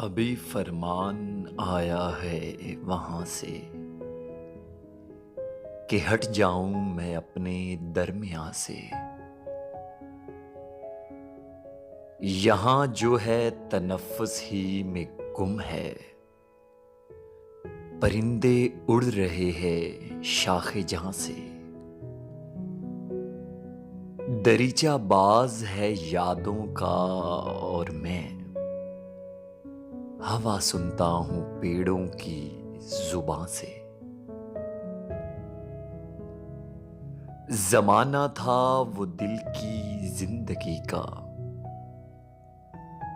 अभी फरमान आया है वहां से कि हट जाऊं मैं अपने दरमियां से। यहां जो है तनफ्फुस ही में गुम है। परिंदे उड़ रहे हैं शाखे जहां से। दरीचा बाज है यादों का और मैं हवा सुनता हूं पेड़ों की जुबां से। जमाना था वो दिल की जिंदगी का,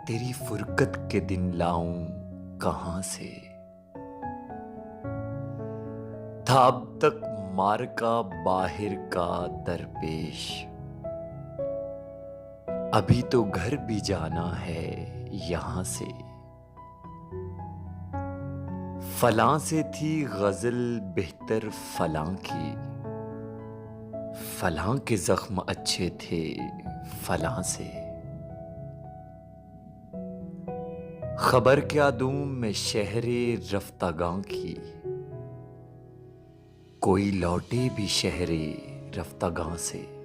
तेरी फुरकत के दिन लाऊं कहां से। था अब तक मार का बाहर का दरपेश, अभी तो घर भी जाना है यहां से। फलां से थी गजल बेहतर फलां की, फलां के जख्म अच्छे थे फलां से। खबर क्या दूं मैं शहरे रफ्तागां की, कोई लौटे भी शहरे रफ्तागां से।